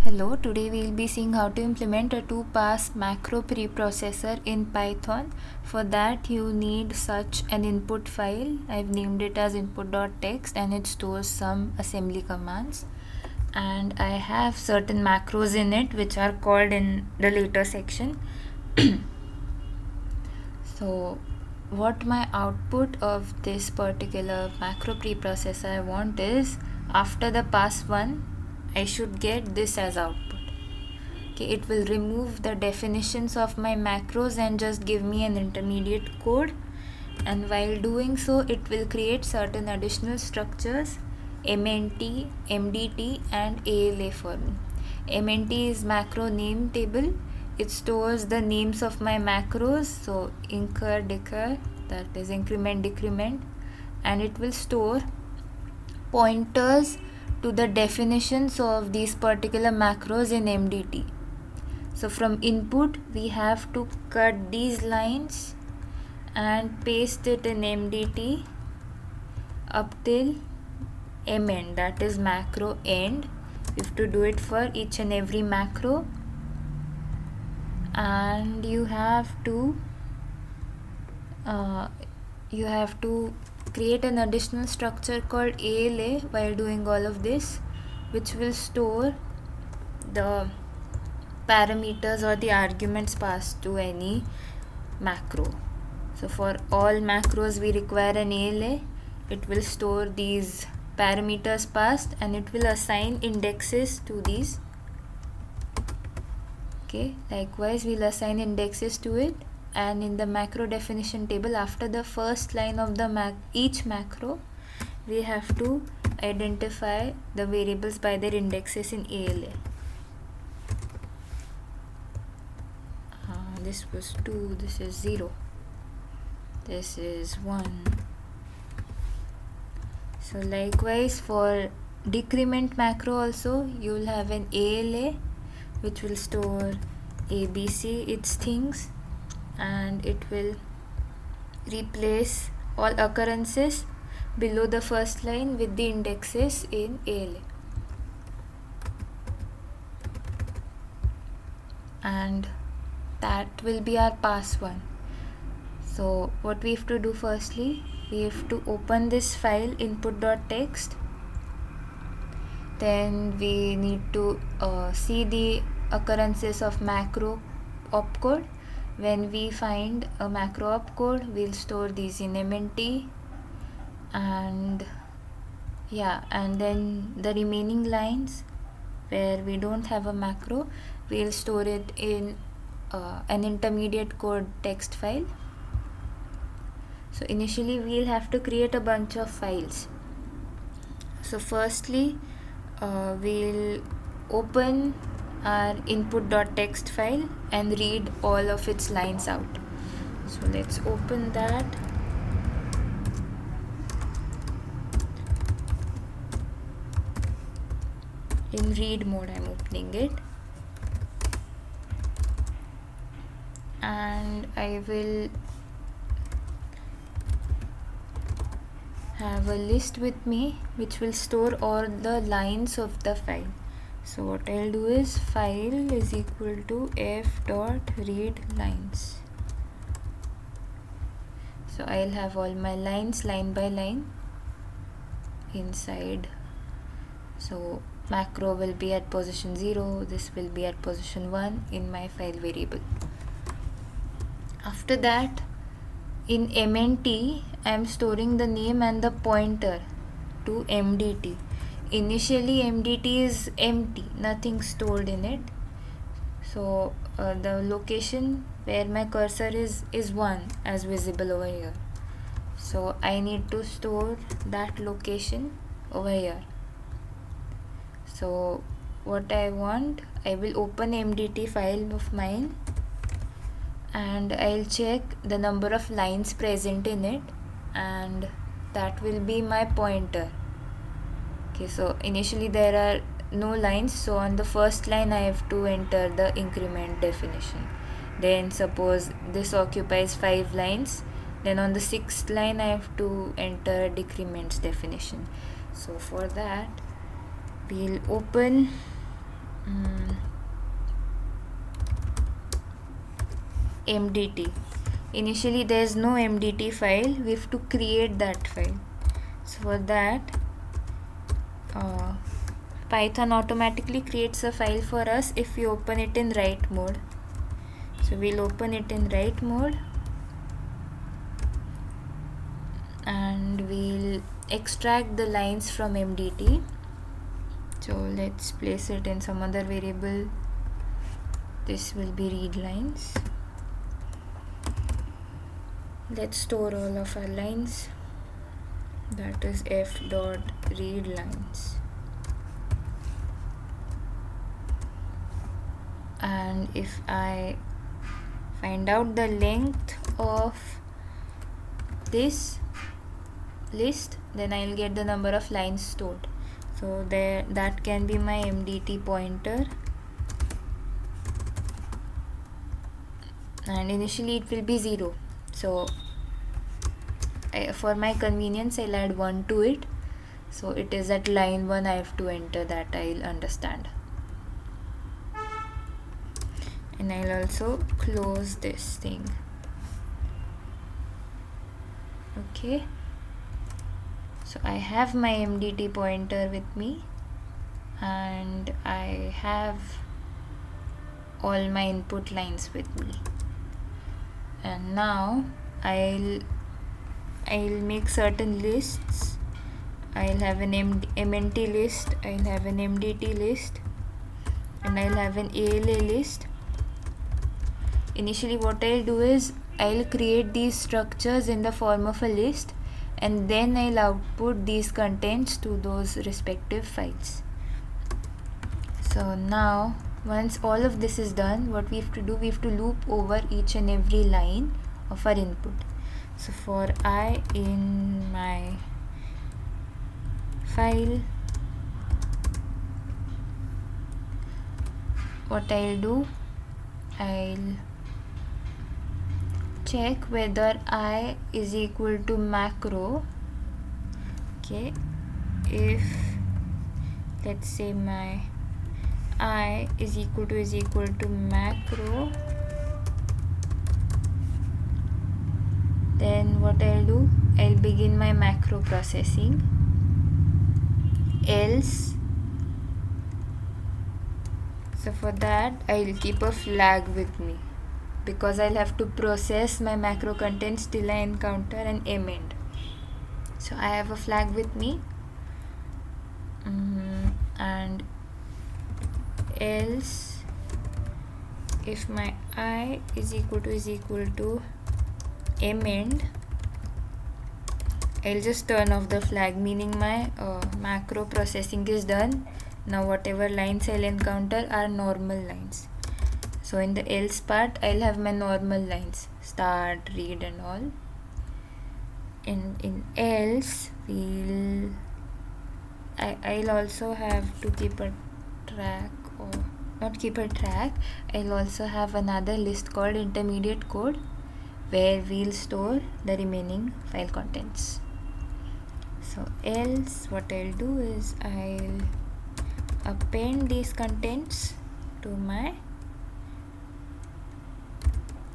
Hello, today we will be seeing how to implement a 2-pass macro preprocessor in Python. For that you need such an input file. I've named it as input.txt and it stores some assembly commands. And I have certain macros in it which are called in the later section. So what my output of this particular macro preprocessor I want is, after the pass 1, I should get this as output. Okay, it will remove the definitions of my macros and just give me an intermediate code, and while doing so it will create certain additional structures, mnt, mdt and elif for me. Mnt is macro name table. It stores the names of my macros, so incur, decur, that is increment, decrement, and it will store pointers to the definitions of these particular macros in mdt. So from input we have to cut these lines and paste it in mdt up till mend, that is macro end. You have to do it for each and every macro, and you have to create an additional structure called ALA while doing all of this, which will store the parameters or the arguments passed to any macro. So for all macros we require an ALA. It will store these parameters passed and it will assign indexes to these. Okay, likewise we'll assign indexes to it, and in the macro definition table, after the first line of the each macro, we have to identify the variables by their indexes in ALA. This was 2, this is 0, this is 1. So likewise for decrement macro also, you will have an ALA which will store ABC, its things, and it will replace all occurrences below the first line with the indexes in ALA. And that will be our pass 1. So what we have to do firstly, we have to open this file input.txt. Then we need to see the occurrences of macro opcode. When we find a macro opcode, we'll store these in mnt, and then the remaining lines where we don't have a macro, we'll store it in an intermediate code text file. So initially we'll have to create a bunch of files. So firstly we'll open our input.txt file and read all of its lines out. So let's open that. In read mode I'm opening it, and I will have a list with me which will store all the lines of the file. So what I'll do is file is equal to f.readlines. So I'll have all my lines line by line inside. So macro will be at position 0, this will be at position 1 in my file variable. After that, in mnt I am storing the name and the pointer to mdt. Initially mdt is empty, nothing stored in it. So the location where my cursor is 1 as visible over here. So I need to store that location over here. So what I want, I will open mdt file of mine and I'll check the number of lines present in it, and that will be my pointer. Okay, so initially there are no lines, so on the first line I have to enter the increment definition. Then suppose this occupies 5 lines, then on the 6th line I have to enter decrements definition. So for that we'll open mdt. Initially there is no mdt file, we have to create that file. So for that Python automatically creates a file for us if we open it in write mode. So we'll open it in write mode and we'll extract the lines from mdt. So let's place it in some other variable. This will be read lines. Let's store all of our lines. That is f.readlines. And if I find out the length of this list, then I'll get the number of lines stored. So there, that can be my mdt pointer, and initially it will be 0. So for my convenience I'll add 1 to it. So it is at line 1 I have to enter, that I'll understand. And I'll also close this thing. Okay, so I have my mdt pointer with me and I have all my input lines with me. And now I'll make certain lists. I'll have an mnt list, I'll have an mdt list, and I'll have an ala list. Initially what I'll do is I'll create these structures in the form of a list, and then I'll output these contents to those respective files. So now once all of this is done, what we have to do, we have to loop over each and every line of our input. So for I in my file, what I'll do, I'll check whether I is equal to macro. Okay, if let's say my I is equal to macro, then what I'll do, I'll begin my macro processing. Else, so for that I'll keep a flag with me, because I'll have to process my macro contents till I encounter an mend. So I have a flag with me, and else if my I is equal to mend, I'll just turn off the flag, meaning my macro processing is done. Now whatever lines I'll encounter are normal lines. So in the else part I'll have my normal lines, start, read and all. And in else I'll also have to keep a track, or not keep a track, I'll also have another list called intermediate code, where we'll store the remaining file contents. So else what I'll do is I'll append these contents to my,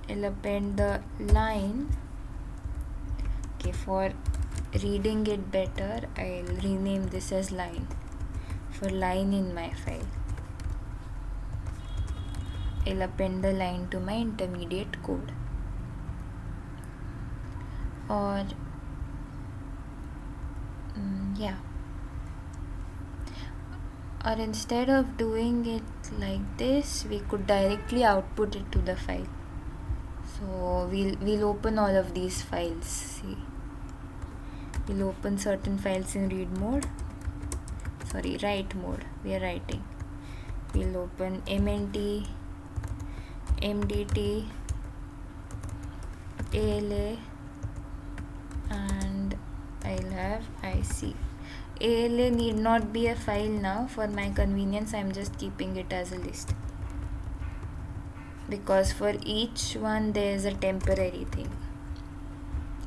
I'll append the line. Okay, for reading it better, I'll rename this as line, for line in my file. I'll append the line to my intermediate code. Or or instead of doing it like this, we could directly output it to the file. So we'll open all of these files. See, we'll open certain files in write mode. We are writing. We'll open mnt, mdt, ala, and I'll have ic. ALA need not be a file now. For my convenience, I'm just keeping it as a list, because for each one there is a temporary thing.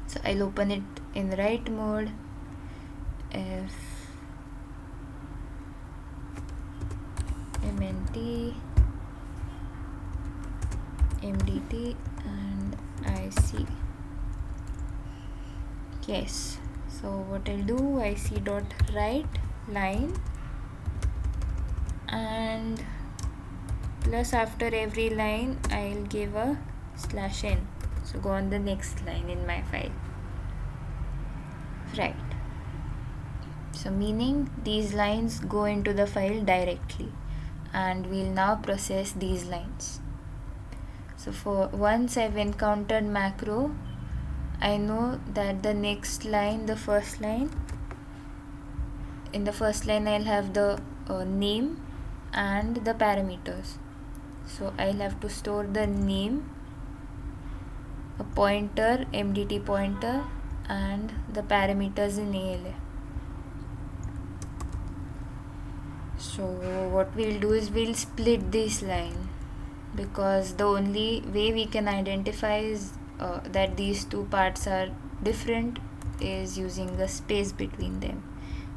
So I'll open it in write mode. F mnt, mdt and ic. Yes, so what I'll do, ic.write line and plus after every line I'll give a /n. So go on the next line in my file. Right. So meaning these lines go into the file directly, and we'll now process these lines. So for once I've encountered macro, I know that the next line, the first line, in the first line I'll have the name and the parameters. So I'll have to store the name, a pointer, mdt pointer, and the parameters in ALA. So what we'll do is we'll split this line, because the only way we can identify is that these two parts are different is using a space between them.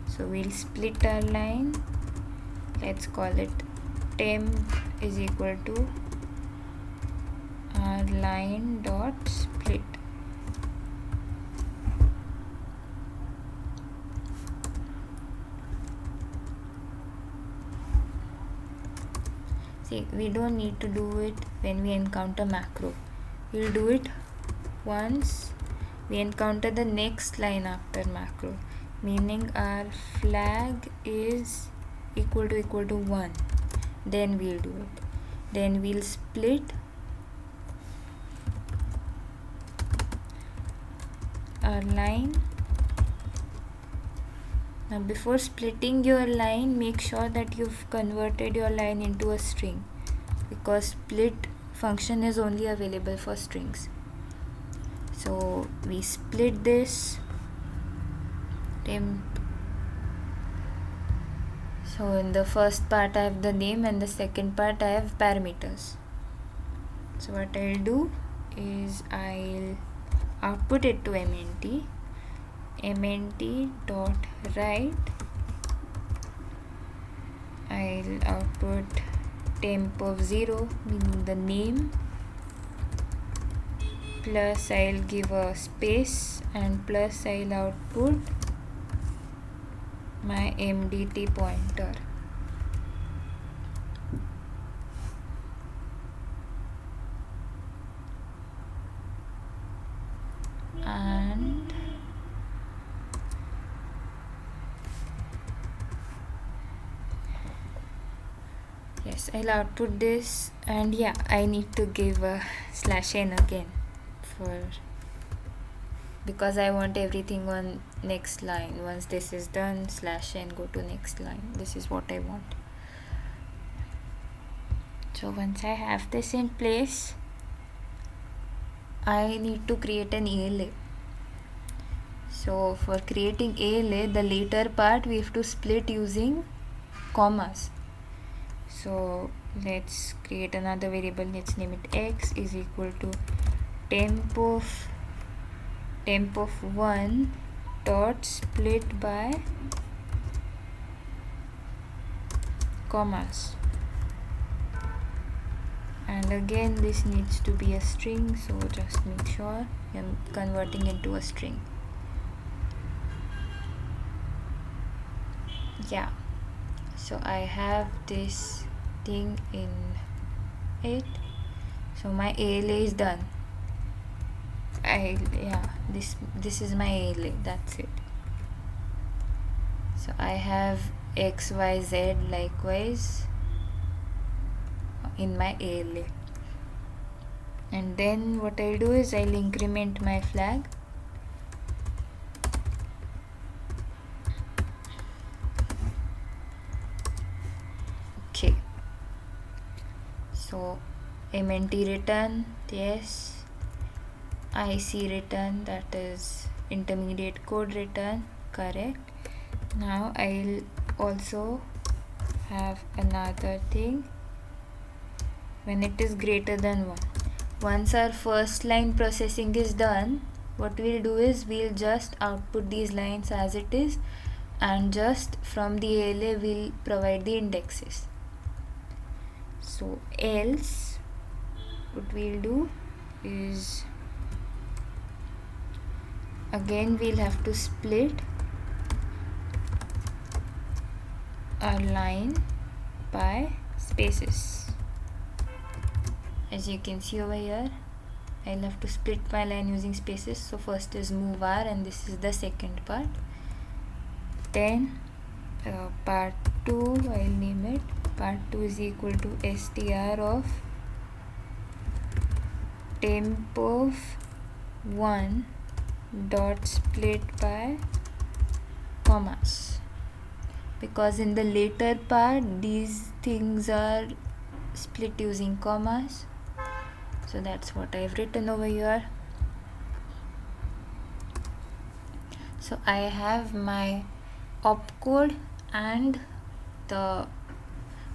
So we'll split our line. Let's call it temp is equal to our line dot split. See, we don't need to do it when we encounter macro. We'll do it once we encounter the next line after macro, meaning our flag is equal to 1. Then we'll do it. Then we'll split our line. Now before splitting your line, make sure that you've converted your line into a string, because split function is only available for strings. So we split this temp. So in the first part I have the name, and the second part I have parameters. So what I'll do is I'll output it to mnt.write. I'll output temp of 0, meaning the name, plus I'll give a space, and plus I'll output my mdt pointer. And yes, I'll output this, and yeah, I need to give a /n again because I want everything on next line. Once this is done, /n, go to next line. This is what I want. So once I have this in place, I need to create an ALA. So for creating ALA, the later part we have to split using commas. So let's create another variable. Let's name it x is equal to temp of 1 dot split by commas, and again this needs to be a string, so just make sure I'm converting into a string. Yeah, so I have this thing in it. So my ALA is done. This is my ALA, that's it. So I have x, y, z likewise in my ALA, and then what I'll do is I'll increment my flag. Okay, so mnt return, yes, ic return, that is intermediate code return, correct. Now I'll also have another thing when it is greater than 1. Once our first line processing is done, what we'll do is we'll just output these lines as it is, and just from the ALA we'll provide the indexes. So else what we'll do is, again we'll have to split our line by spaces. As you can see over here, I'll have to split my line using spaces. So first is move r, and this is the second part. Then part 2, I'll name it part 2 is equal to str of temp of 1 dot split by commas, because in the later part these things are split using commas. So that's what I've written over here. So I have my opcode and the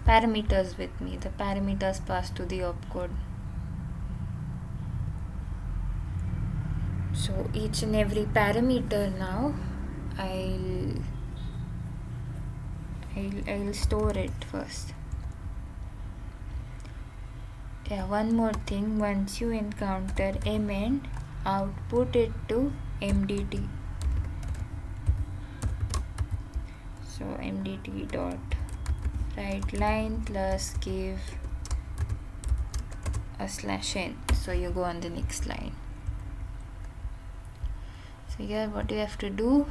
parameters with me. The parameters passed to the opcode. So each and every parameter now I'll store it first. Yeah, one more thing, once you encounter mn, output it to mdt. So mdt.write line plus give a /n. So you go on the next line. So here what you have to do,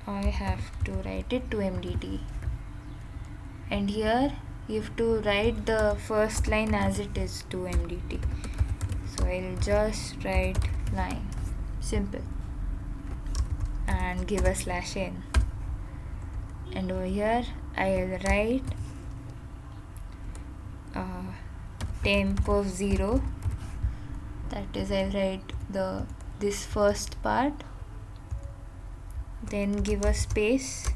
I have to write it to mdt, and here you have to write the first line as it is to mdt. So I'll just write line, simple, and give a /n, and over here I'll write temp of 0, that is I'll write this first part, then give a space,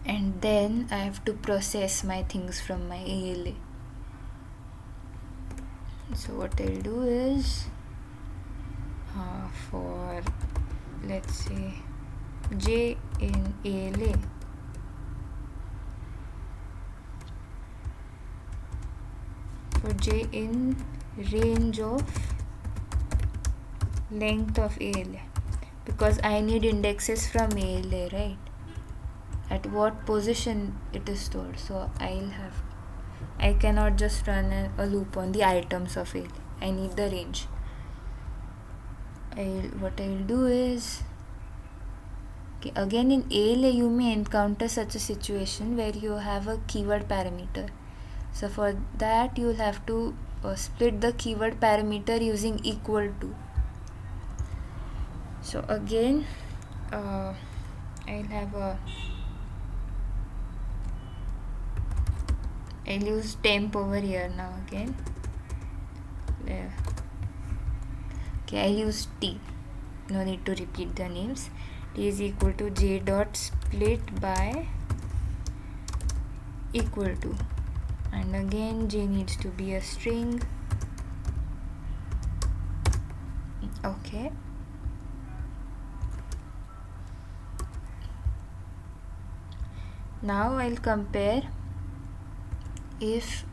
and then I have to process my things from my ALA. So what I'll do is, for let's say j in ALA, for j in range of length of ALA, because I need indexes from ALA, right? At what position it is stored. So I cannot just run a loop on the items of ALA. I need the range. What I'll do is, okay, again in ALA you may encounter such a situation where you have a keyword parameter. So for that you'll have to split the keyword parameter using equal to. So again I'll use temp over here now again. Okay, I'll use t, no need to repeat the names. T is equal to j dot split by equal to, and again j needs to be a string. Okay, now I'll compare if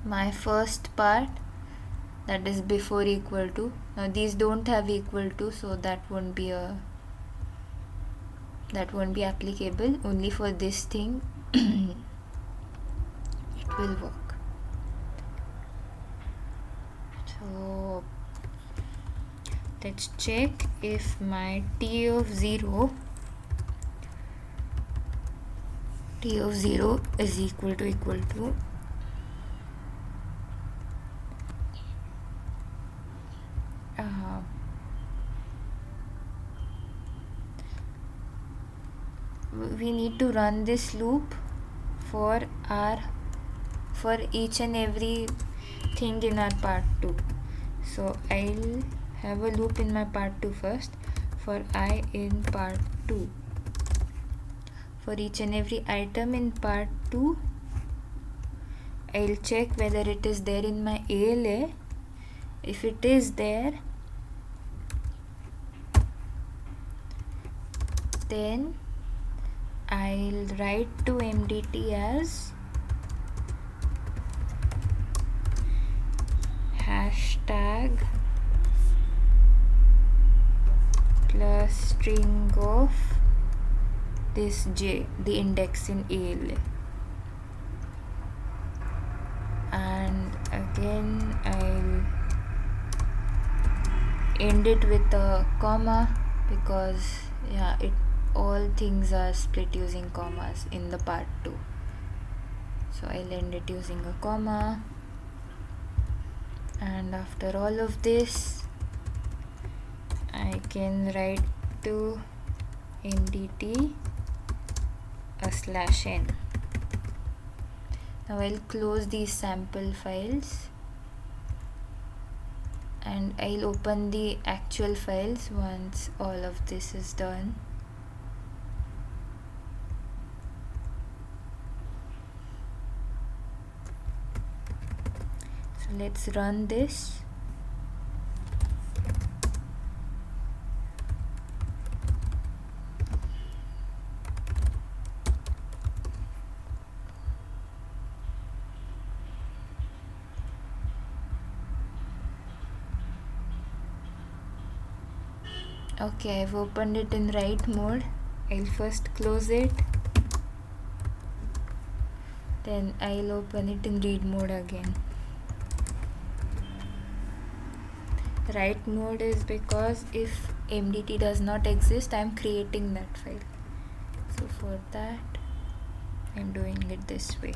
my first part, that is before equal to, now these don't have equal to, so that won't be applicable. Only for this thing it will work. So let's check if my t of 0 is equal to we need to run this loop for each and every thing in our part 2. So I'll have a loop in my part 2 first. For I in part 2, for each and every item in part 2, I'll check whether it is there in my ALA. If it is there, then I'll write to mdt as tag plus string of this j, the index in elif, and again I'll end it with a comma because all things are split using commas in the part 2. So I'll end it using a comma, and after all of this I can write to mdt /n. Now I'll close these sample files and I'll open the actual files once all of this is done. So let's run this. Okay, I've opened it in write mode. I'll first close it, then I'll open it in read mode again. Write mode is because if mdt does not exist, I'm creating that file. So for that I'm doing it this way.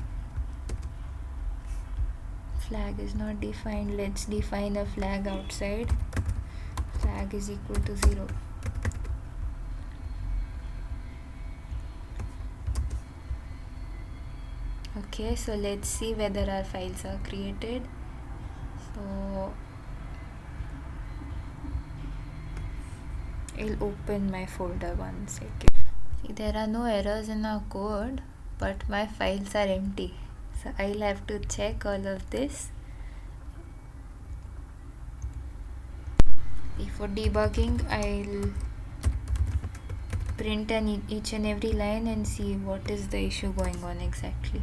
Flag is not defined. Let's define a flag outside. Flag is equal to 0. Okay, so let's see whether our files are created. So I'll open my folder 1 second. See, there are no errors in our code, but my files are empty. So I'll have to check all of this. For debugging, I'll print each and every line and see what is the issue going on exactly.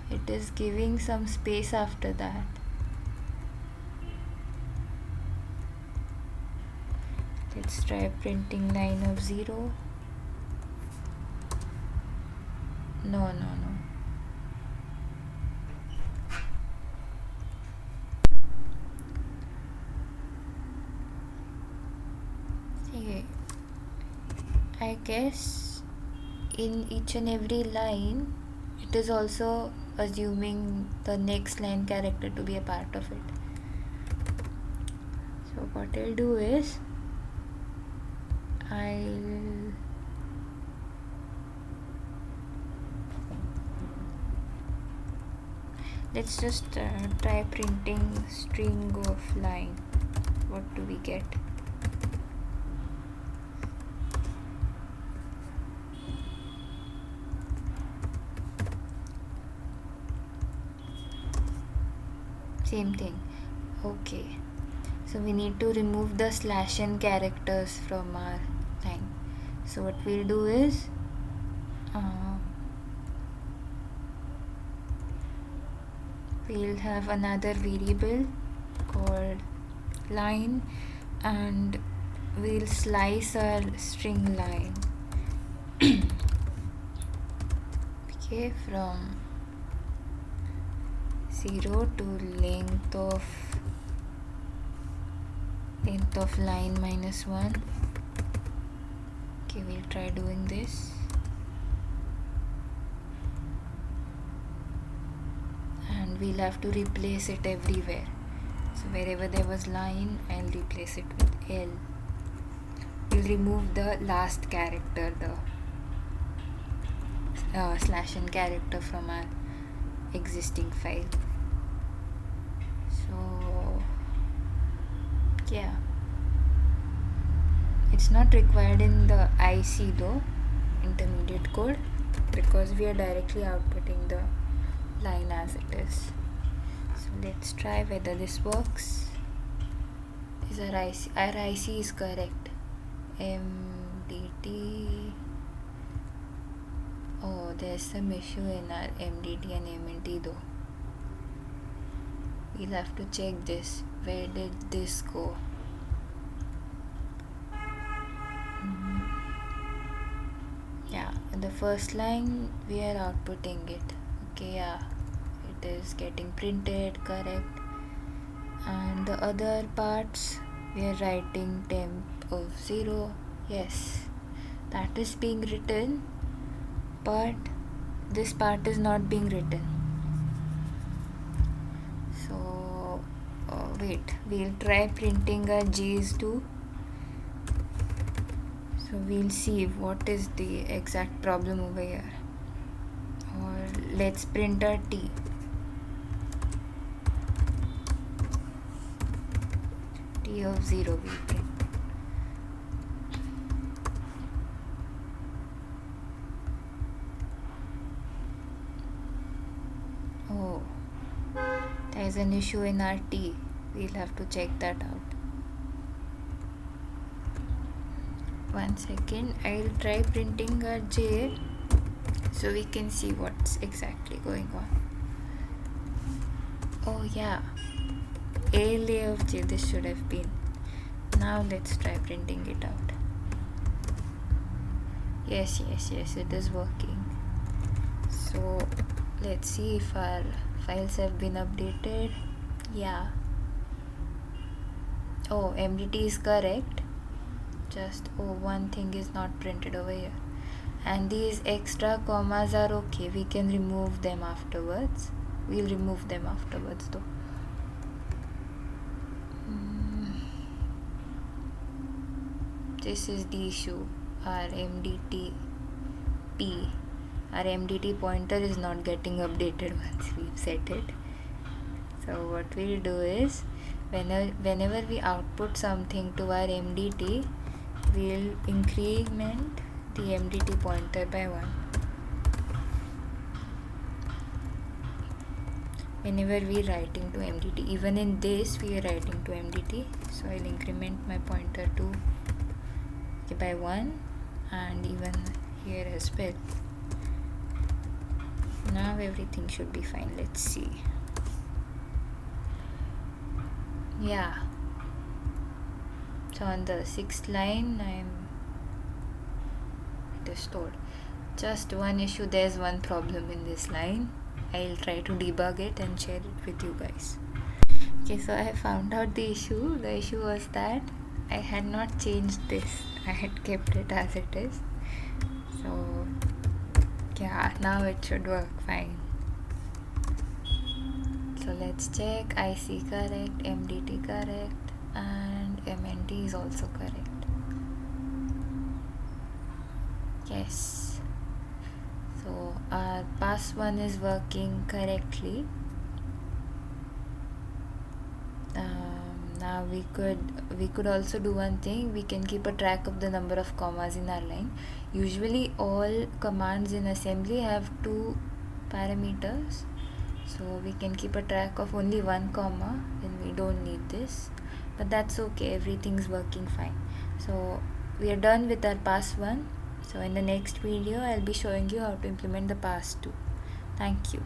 It is giving some space after that. Let's try printing line of 0. No. See, I guess in each and every line it is also assuming the next line character to be a part of it. So what I'll do is let's just try printing string of line. What do we get? Same thing. Okay, so we need to remove the /n characters from our line. So what we'll do is we'll have another variable called line, and we'll slice our string line okay, from 0 to length of line -1. Okay, we'll try doing this. And we'll have to replace it everywhere. So wherever there was line, I'll replace it with L. We'll remove the last character, the /n character from our existing file. So yeah, it's not required in the IC though, intermediate code, because we are directly outputting the line as it is. So let's try whether this works. Is our IC is correct. mdt. Oh, there's some issue in our mdt and mnt though. we'll have to check this. Where did this go? Yeah, in the first line we are outputting it. Okay, yeah, it is getting printed, correct. And the other parts we are writing temp of 0. Yes, that is being written, but this part is not being written. So wait, we'll try printing our J's too. So we'll see what is the exact problem over here. Or let's print our T. T of 0 we print. Oh, there is an issue in our T. We'll have to check that out. 1 second, I'll try printing our J so we can see what's exactly going on. Oh yeah, ALA of J, this should have been. Now let's try printing it out. Yes, it is working. So let's see if our files have been updated. Yeah. Oh, mdt is correct. Just one thing is not printed over here. And these extra commas are okay. We can remove them afterwards. We'll remove them afterwards though. This is the issue. Our mdt pointer is not getting updated once we've set it. So what we'll do is whenever we output something to our mdt, we'll increment the mdt pointer by 1. Whenever we're writing to mdt, even in this we are writing to mdt, so I'll increment my pointer to by 1, and even here as well. Now everything should be fine. Let's see. Yeah, so on the 6th line it is stored. Just one issue, there's one problem in this line. I'll try to debug it and share it with you guys. Okay, so I found out the issue. The issue was that I had not changed this. I had kept it as it is. So yeah, now it should work fine. So let's check. IC correct, mdt correct, and mnt is also correct. Yes. So our pass 1 is working correctly. Now we could also do one thing. We can keep a track of the number of commas in our line. Usually all commands in assembly have 2 parameters, so we can keep a track of only 1 comma when we don't need this, but that's okay, everything's working fine. So we are done with our pass 1. So in the next video I'll be showing you how to implement the pass 2. Thank you.